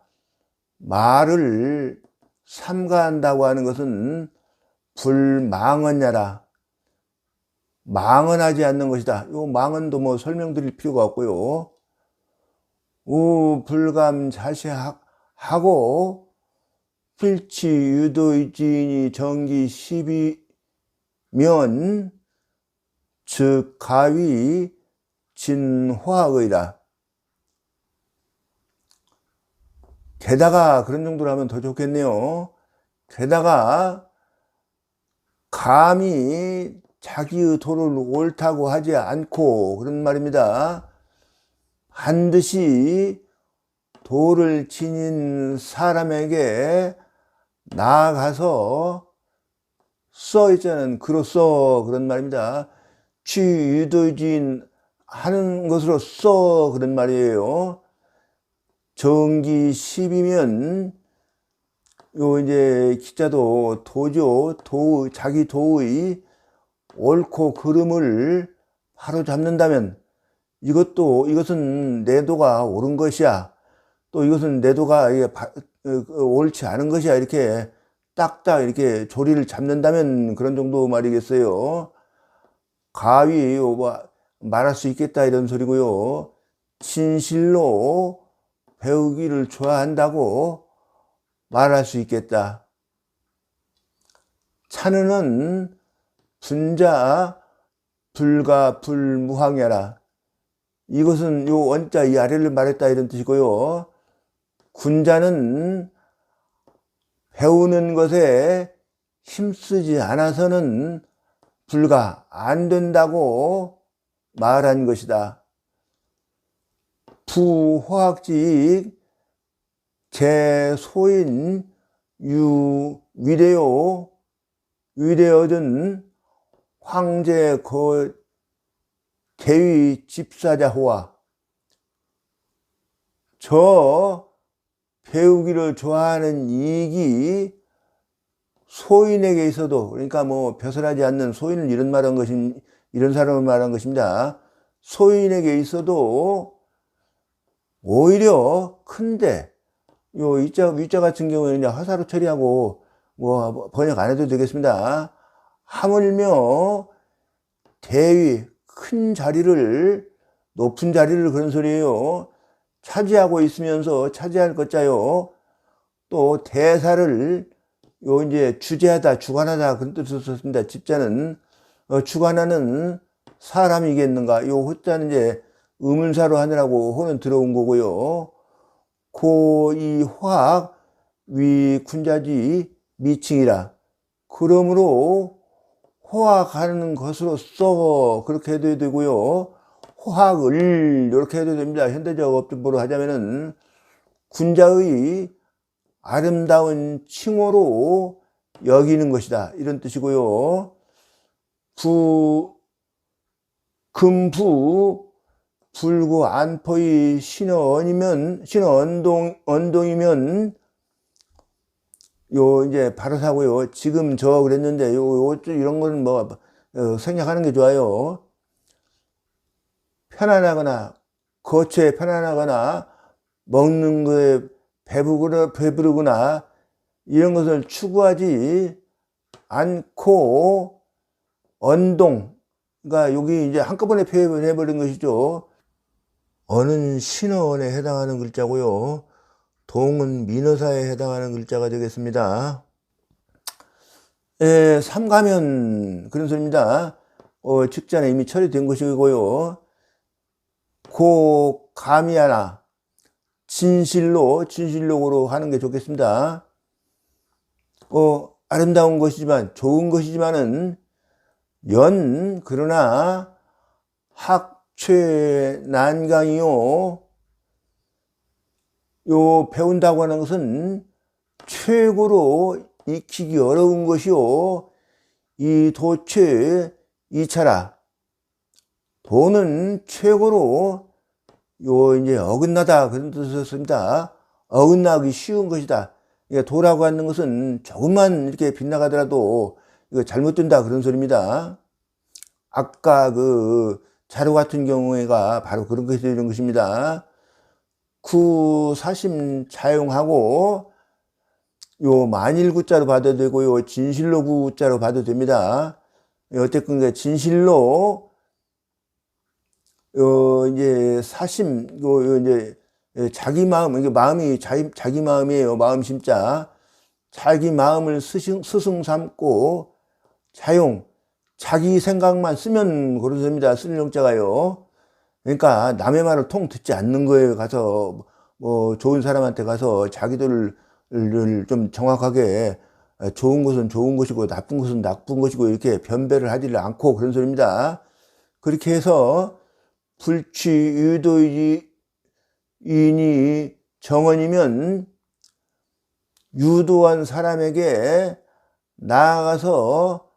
말을 삼가한다고 하는 것은 불망언야라. 망언하지 않는 것이다. 요 망언도 뭐 설명드릴 필요가 없고요. 우불감자시하고 필치 유도의지인이 정기 12면 즉 가위 진화의라. 게다가 그런 정도로 하면 더 좋겠네요. 게다가 감히 자기의 도를 옳다고 하지 않고 그런 말입니다. 반드시 도를 지닌 사람에게 나아가서 써 있잖아요. 그로써 그런 말입니다. 취유도진 하는 것으로써 그런 말이에요. 정기 10이면 요 이제 기자도 도죠. 자기 도의 옳고 그름을 바로 잡는다면 이것은 내 도가 옳은 것이야. 또 이것은 내 도가 옳지 않은 것이야. 이렇게 딱딱 이렇게 조리를 잡는다면 그런 정도 말이겠어요. 가위 말할 수 있겠다 이런 소리고요. 진실로 배우기를 좋아한다고 말할 수 있겠다. 찬은은 분자 불가 불무항야라. 이것은 요 원자 이 아래를 말했다 이런 뜻이고요. 군자는 배우는 것에 힘쓰지 않아서는 불가 안 된다고 말한 것이다. 부호학직 제소인 위대어든 황제 대위 집사자호와. 저 배우기를 좋아하는 이익이 소인에게 있어도, 그러니까 뭐 벼슬하지 않는 소인을 이런 사람을 말한 것입니다. 소인에게 있어도 오히려 큰데, 요 위자 같은 경우에는 화사로 처리하고 뭐 번역 안 해도 되겠습니다. 하물며 대위 큰 자리를, 높은 자리를 그런 소리예요. 차지하고 있으면서 차지할 것자요. 또 대사를 요 이제 주재하다, 주관하다 그런 뜻을 썼습니다. 집자는 주관하는 사람이겠는가. 요 호자는 이제 의문사로 하느라고 호는 들어온 거고요. 이 화학 위 군자지 미칭이라. 그러므로 호학하는 것으로서 그렇게 해도 되고요. 호학을 이렇게 해도 됩니다. 현대적 어법으로 하자면은 군자의 아름다운 칭호로 여기는 것이다 이런 뜻이고요. 금부 불구 안포의 언동이면 요 이제 바로사고요. 지금 저 그랬는데 이런 거는 뭐 생략하는 게 좋아요. 편안하거나 거처에 편안하거나 먹는 거에 배부르거나 이런 것을 추구하지 않고 언동, 그러니까 여기 이제 한꺼번에 표현해 버린 것이죠. 언은 신어원에 해당하는 글자고요. 동은 민어사에 해당하는 글자가 되겠습니다. 삼가면 그런 소리입니다. 직전에 이미 처리된 것이고요. 고 감이하나 진실록으로 하는 게 좋겠습니다. 아름다운 것이지만 좋은 것이지만은 그러나 학최 난강이요. 배운다고 하는 것은 최고로 익히기 어려운 것이요. 이 도체 이차라. 도는 최고로 이제 어긋나다 그런 뜻이었습니다. 어긋나기 쉬운 것이다. 도라고 하는 것은 조금만 이렇게 빗나가더라도 이거 잘못된다 그런 소리입니다. 아까 그 자료 같은 경우에가 바로 그런 것이 되는 것입니다. 구사심 차용하고 만일구자로 봐도 되고요, 진실로 구자로 봐도 됩니다. 어쨌든 진실로 이제 사심 이제 자기 마음, 이게 마음이 자기 마음이에요. 마음 심자. 자기 마음을 스승 삼고 차용, 자기 생각만 쓰면 그런 소리입니다. 쓰는 용자가요. 그러니까 남의 말을 통 듣지 않는 거예요. 가서 좋은 사람한테 가서 자기들을 좀 정확하게 좋은 것은 좋은 것이고 나쁜 것은 나쁜 것이고 이렇게 변별을 하지를 않고 그런 소리입니다. 그렇게 해서 불취 유도이니 정언이면 유도한 사람에게 나아가서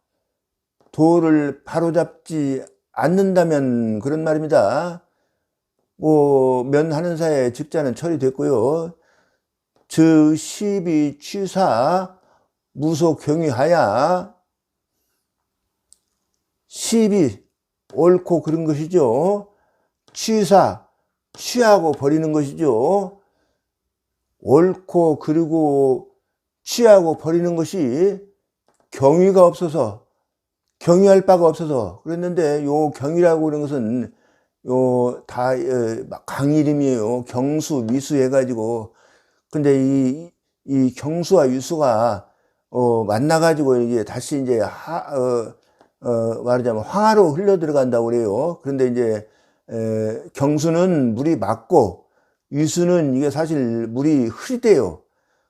도를 바로잡지 않는다면 그런 말입니다. 면하는 사의 직자는 처리됐고요. 즉 시비 취사 무소 경위하야. 시비 옳고 그런 것이죠. 취사 취하고 버리는 것이죠. 옳고 그리고 취하고 버리는 것이 경위가 없어서, 경위할 바가 없어서 그랬는데, 요 경위라고 그런 것은 다 강이름이에요. 경수 미수 해가지고. 근데 이 경수와 유수가 만나가지고 이제 다시 이제 말하자면 황하로 흘러 들어간다고 그래요. 그런데 이제 경수는 물이 맑고 유수는 이게 사실 물이 흐리대요.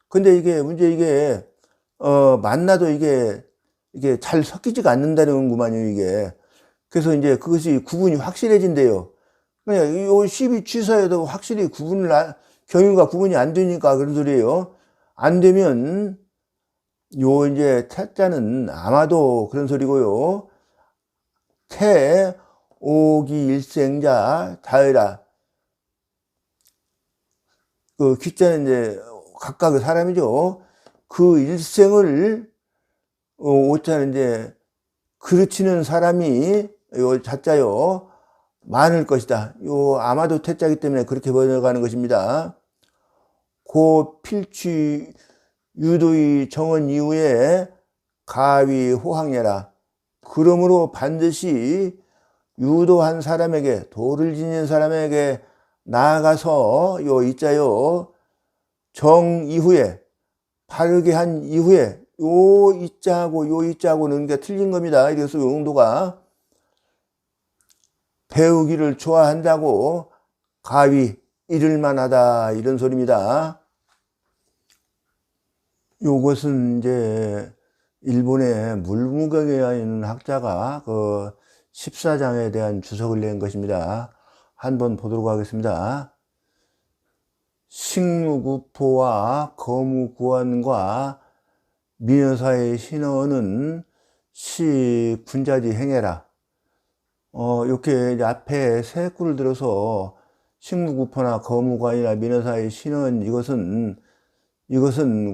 근데 이게 문제, 이게 만나도 이게 잘 섞이지가 않는다는구만요, 이게. 그래서 이제 그것이 구분이 확실해진대요. 그냥 요 시비 취사에도 확실히 경유가 구분이 안 되니까 그런 소리예요. 안 되면 이제 태자는 아마도 그런 소리고요. 태 오기 일생자 다이라. 그 귀자는 이제 각각의 사람이죠. 그 일생을 오자는 이제 그르치는 사람이 요 자자요 많을 것이다. 요 아마도 태자이기 때문에 그렇게 번역하는 것입니다. 고 필취 유도의 정언 이후에 가위 호황해라. 그러므로 반드시 유도한 사람에게, 도를 지닌 사람에게 나아가서 요 이자요 정 이후에, 바르게 한 이후에, 요 이자하고 요 이자하고는 게 틀린 겁니다. 그래서 용도가 배우기를 좋아한다고 가위 이를만하다 이런 소리입니다. 요것은 이제 일본의 물무경에 있는 학자가 그 14장에 대한 주석을 낸 것입니다. 한번 보도록 하겠습니다. 식무구포와 거무구원과 미녀사의 신어는 시 군자지 행해라. 이렇게 이제 앞에 세 구를 들어서 식무구포나 거무구원이나 미녀사의 신은 이것은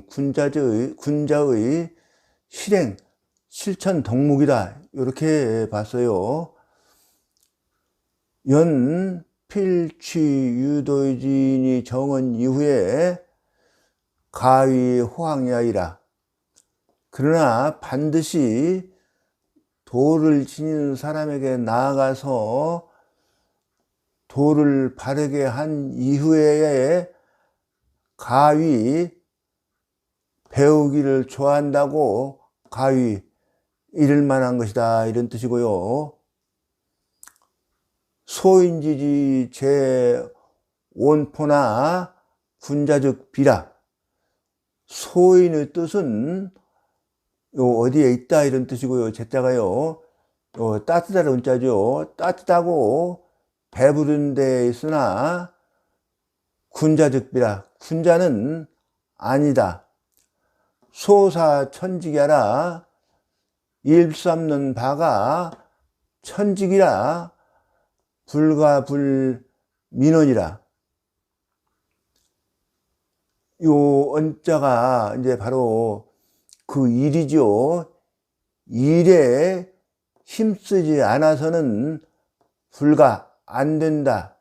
군자의 실행, 실천 덕목이다. 이렇게 봤어요. 연 필취 유도진이 정언 이후에 가위 호황야이라. 그러나 반드시 도를 지니는 사람에게 나아가서 도를 바르게 한 이후에 가위 배우기를 좋아한다고 가위 이를 만한 것이다 이런 뜻이고요. 소인지지 제 온포나 군자적 비라. 소인의 뜻은 어디에 있다 이런 뜻이고요. 제자가요. 따뜻하다는 문자죠. 따뜻하고 배부른 데 있으나 군자적 비라. 군자는 아니다. 소사천직이라 일삼는 바가 천직이라 불가불민원이라. 요 언자가 이제 바로 그 일이죠. 일에 힘쓰지 않아서는 불가 안 된다.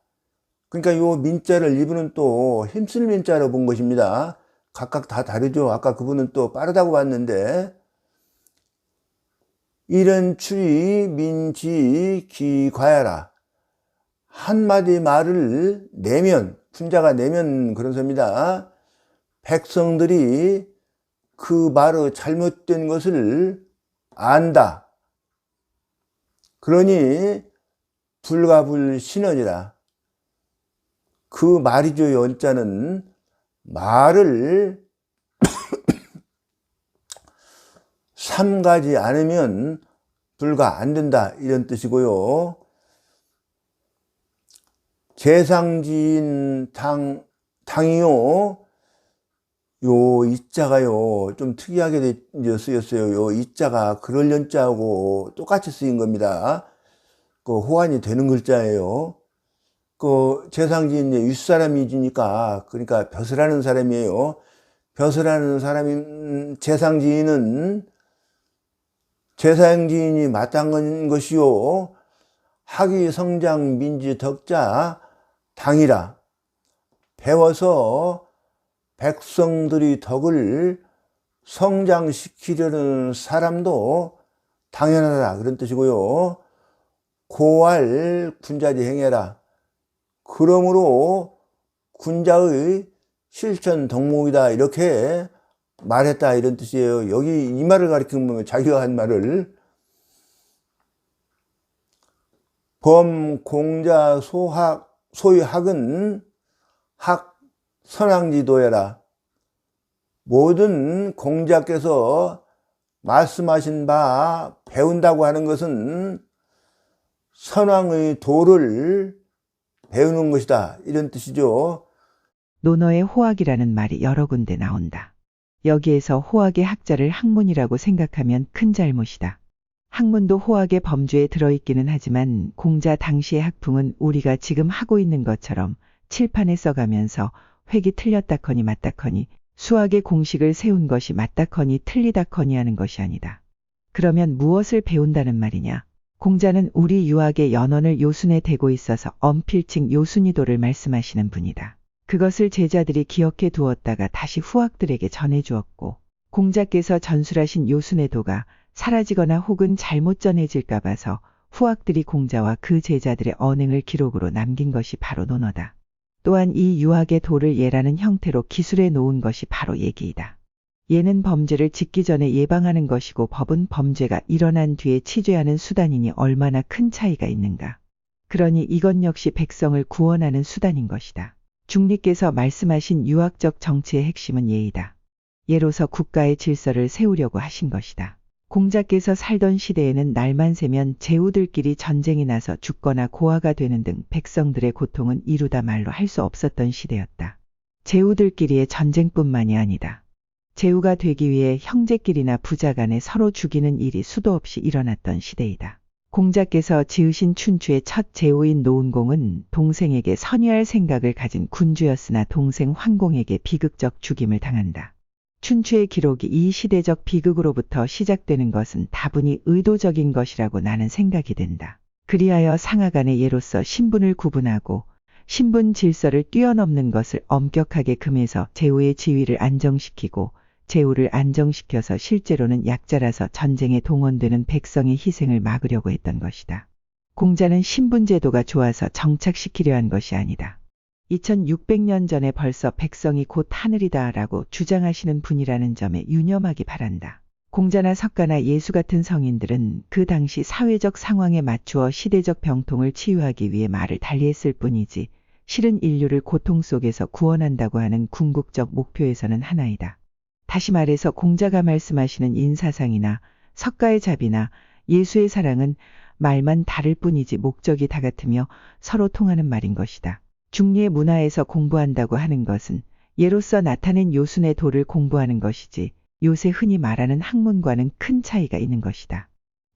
그러니까 요 민자를 이분은 또 힘쓸 민자로 본 것입니다. 각각 다 다르죠. 아까 그분은 또 빠르다고 봤는데, 이런 추리 민지 기과야라. 한마디 말을 내면, 군자가 내면 그런 소입니다. 백성들이 그 말의 잘못된 것을 안다. 그러니 불가불신언이라. 그 말이죠. 연자는 말을 삼가지 않으면 불가 안 된다 이런 뜻이고요. 재상지인 당이요. 요 이자가요 좀 특이하게 쓰였어요. 요 이자가 그럴 연자하고 똑같이 쓰인 겁니다. 그 호환이 되는 글자예요. 그 재상지인이 윗사람이니까, 그러니까 벼슬하는 사람이에요. 벼슬하는 사람인 재상지인은 재상지인이 마땅한 것이요. 학위 성장 민지 덕자 당이라. 배워서 백성들이 덕을 성장시키려는 사람도 당연하다 그런 뜻이고요. 고할 군자지 행해라. 그러므로 군자의 실천 덕목이다 이렇게 말했다 이런 뜻이에요. 여기 이 말을 가리키면 자기가 한 말을 범공자 소위 학은 학 선왕지도여라. 모든 공자께서 말씀하신 바 배운다고 하는 것은 선왕의 도를 배우는 것이다 이런 뜻이죠. 논어에 호학이라는 말이 여러 군데 나온다. 여기에서 호학의 학자를 학문이라고 생각하면 큰 잘못이다. 학문도 호학의 범주에 들어있기는 하지만 공자 당시의 학풍은 우리가 지금 하고 있는 것처럼 칠판에 써가면서 획이 틀렸다커니 맞다커니 수학의 공식을 세운 것이 맞다커니 틀리다커니 하는 것이 아니다. 그러면 무엇을 배운다는 말이냐? 공자는 우리 유학의 연원을 요순에 대고 있어서 엄필칭 요순이도를 말씀하시는 분이다. 그것을 제자들이 기억해 두었다가 다시 후학들에게 전해주었고, 공자께서 전술하신 요순의 도가 사라지거나 혹은 잘못 전해질까 봐서 후학들이 공자와 그 제자들의 언행을 기록으로 남긴 것이 바로 논어다. 또한 이 유학의 도를 예라는 형태로 기술해 놓은 것이 바로 예기이다. 예는 범죄를 짓기 전에 예방하는 것이고 법은 범죄가 일어난 뒤에 치죄하는 수단이니 얼마나 큰 차이가 있는가. 그러니 이것 역시 백성을 구원하는 수단인 것이다. 중리께서 말씀하신 유학적 정치의 핵심은 예이다. 예로서 국가의 질서를 세우려고 하신 것이다. 공자께서 살던 시대에는 날만 새면 제후들끼리 전쟁이 나서 죽거나 고아가 되는 등 백성들의 고통은 이루다 말로 할 수 없었던 시대였다. 제후들끼리의 전쟁뿐만이 아니다. 제후가 되기 위해 형제끼리나 부자 간에 서로 죽이는 일이 수도 없이 일어났던 시대이다. 공자께서 지으신 춘추의 첫 제후인 노은공은 동생에게 선의할 생각을 가진 군주였으나 동생 환공에게 비극적 죽임을 당한다. 춘추의 기록이 이 시대적 비극으로부터 시작되는 것은 다분히 의도적인 것이라고 나는 생각이 된다. 그리하여 상하간의 예로서 신분을 구분하고 신분 질서를 뛰어넘는 것을 엄격하게 금해서 제후의 지위를 안정시키고 제후를 안정시켜서 실제로는 약자라서 전쟁에 동원되는 백성의 희생을 막으려고 했던 것이다. 공자는 신분제도가 좋아서 정착시키려 한 것이 아니다. 2600년 전에 벌써 백성이 곧 하늘이다 라고 주장하시는 분이라는 점에 유념하기 바란다. 공자나 석가나 예수 같은 성인들은 그 당시 사회적 상황에 맞추어 시대적 병통을 치유하기 위해 말을 달리했을 뿐이지 실은 인류를 고통 속에서 구원한다고 하는 궁극적 목표에서는 하나이다. 다시 말해서 공자가 말씀하시는 인사상이나 석가의 자비나 예수의 사랑은 말만 다를 뿐이지 목적이 다 같으며 서로 통하는 말인 것이다. 중리의 문화에서 공부한다고 하는 것은 예로서 나타낸 요순의 도를 공부하는 것이지 요새 흔히 말하는 학문과는 큰 차이가 있는 것이다.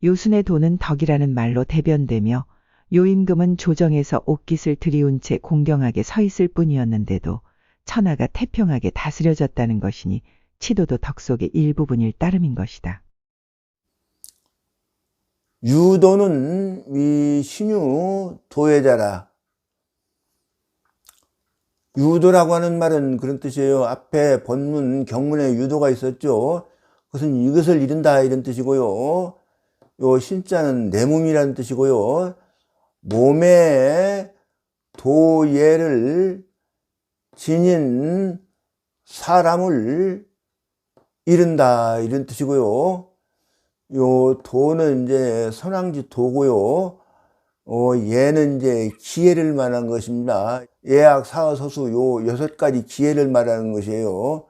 요순의 도는 덕이라는 말로 대변되며 요임금은 조정에서 옷깃을 들이운 채 공경하게 서 있을 뿐이었는데도 천하가 태평하게 다스려졌다는 것이니 치도도 덕 속의 일부분일 따름인 것이다. 유도는 위신유 도예자라. 유도라고 하는 말은 그런 뜻이에요. 앞에 본문 경문에 유도가 있었죠. 그것은 이것을 이룬다 이런 뜻이고요. 요 신자는 내 몸이라는 뜻이고요. 몸에 도예를 지닌 사람을 이룬다 이런 뜻이고요. 요 도는 이제 선왕지 도고요. 얘는 이제 기회를 말하는 것입니다. 예악, 사어, 서수 요 6가지 기회를 말하는 것이에요.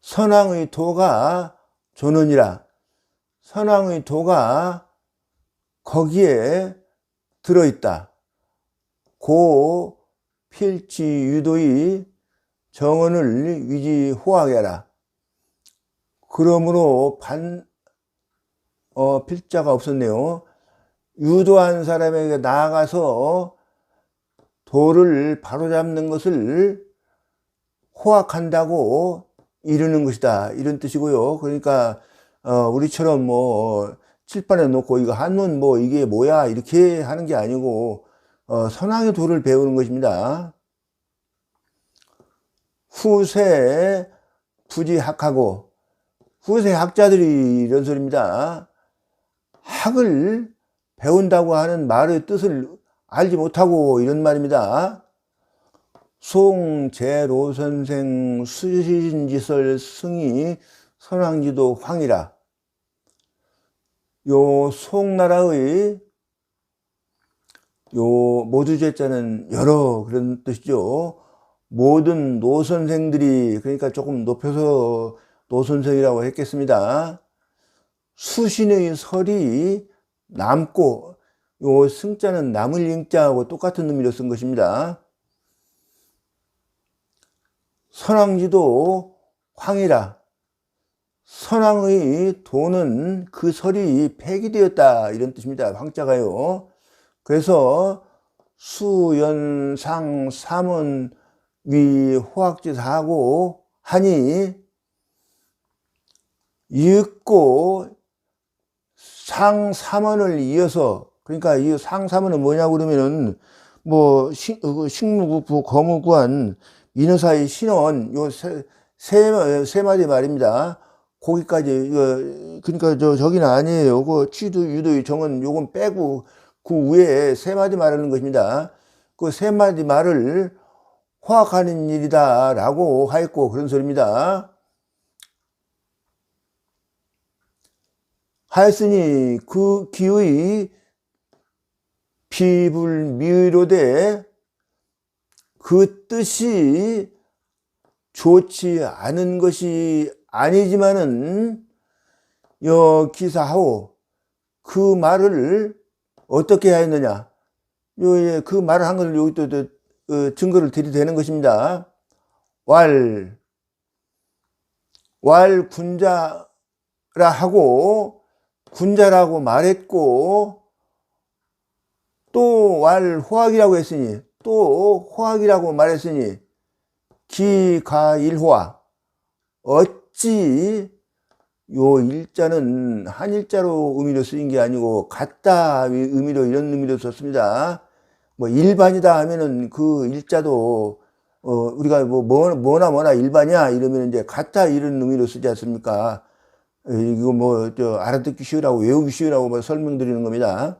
선왕의 도가 조는이라. 선왕의 도가 거기에 들어있다. 고 필지 유도의 정언을 위지호하게 하라. 그러므로 필자가 없었네요. 유도한 사람에게 나아가서 도를 바로잡는 것을 호학한다고 이르는 것이다 이런 뜻이고요. 그러니까 우리처럼 뭐 칠판에 놓고 이거 한문 뭐 이게 뭐야 이렇게 하는 게 아니고 선왕의 도를 배우는 것입니다. 후세 부지학하고, 후세 학자들이 이런 소리입니다. 학을 배운다고 하는 말의 뜻을 알지 못하고 이런 말입니다. 송제로 선생 수신지설 승이 선왕지도 황이라. 요 송나라의 요 모두제자는 여러 그런 뜻이죠. 모든 노선생들이, 그러니까 조금 높여서 노선생이라고 했겠습니다. 수신의 설이 남고, 요 승자는 남을 ing자하고 똑같은 의미로 쓴 것입니다. 선왕지도 황이라. 선왕의 도는 그 설이 폐기되었다 이런 뜻입니다. 황자가요. 그래서 수연상 삼은 위 호학지사하고 하니 이윽고 상삼원을 이어서, 그러니까 이 상삼원은 뭐냐고 그러면은 뭐 식무구부 거무구한 민어사의 신원 요 세 마디 말입니다. 거기까지 그러니까 저기는 아니에요. 그 취도 유도의 정은 요건 빼고 그 위에 세 마디 말하는 것입니다. 그 세 마디 말을 호학하는 일이다 라고 하였고 그런 소리입니다. 하였으니 그 기의 비불미의로되 그 뜻이 좋지 않은 것이 아니지만은 기사하오. 그 말을 어떻게 하였느냐. 그 말을 한 것을 여기 또 증거를 들이대는 것입니다. 왈 군자라 하고 군자라고 말했고, 또 왈 호학이라고 했으니, 또 호학이라고 말했으니 기가일호화. 어찌 요 일자는 한일자로 의미로 쓰인 게 아니고 같다 의미로, 이런 의미로 썼습니다. 뭐 일반이다 하면은 그 일자도 우리가 뭐나 일반이야 이러면 이제 같다 이런 의미로 쓰지 않습니까? 이거 뭐 알아듣기 쉬우라고, 외우기 쉬우라고 뭐 설명드리는 겁니다.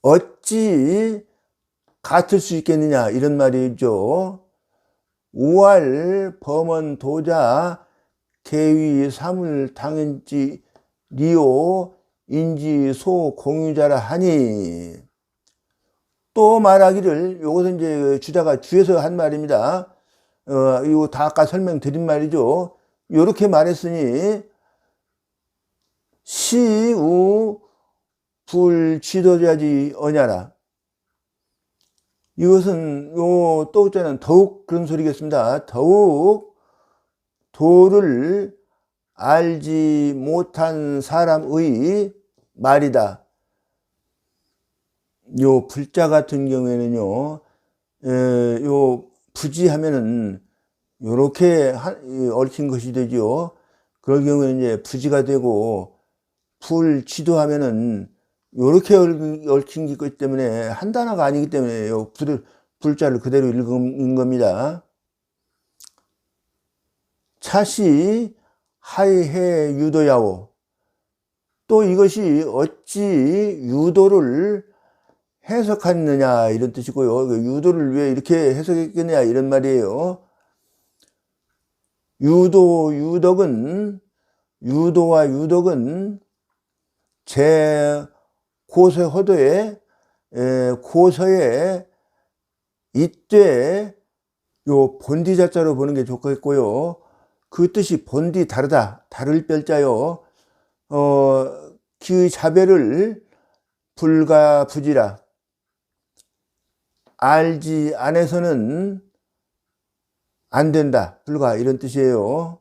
어찌 같을 수 있겠느냐 이런 말이죠. 우알 범원 도자 대위 사물 당연지 리오 인지 소 공유자라 하니. 또 말하기를, 요것은 이제 주자가 주에서 한 말입니다. 이거 다 아까 설명드린 말이죠. 요렇게 말했으니 시우 불지도자지 어냐라. 이것은 요 또자는 더욱 그런 소리겠습니다. 더욱 도를 알지 못한 사람의 말이다. 요 불자 같은 경우에는요, 요 부지하면은 요렇게 얽힌 것이 되죠. 그럴 경우에는 이제 부지가 되고, 불지도하면은 요렇게 얽힌 것 때문에 한 단어가 아니기 때문에 요 불자를 그대로 읽은 겁니다. 차시 하이해 유도야오. 또 이것이 어찌 유도를 해석했느냐 이런 뜻이고요. 유도를 왜 이렇게 해석했겠냐 이런 말이에요. 유도와 유덕은 제 고서허도에 고서에 이때 요 본디자자로 보는 게 좋겠고요. 그 뜻이 본디 다르다, 다를 별자요. 그 자별을 불가부지라. 알지 안에서는 안 된다, 불가 이런 뜻이에요.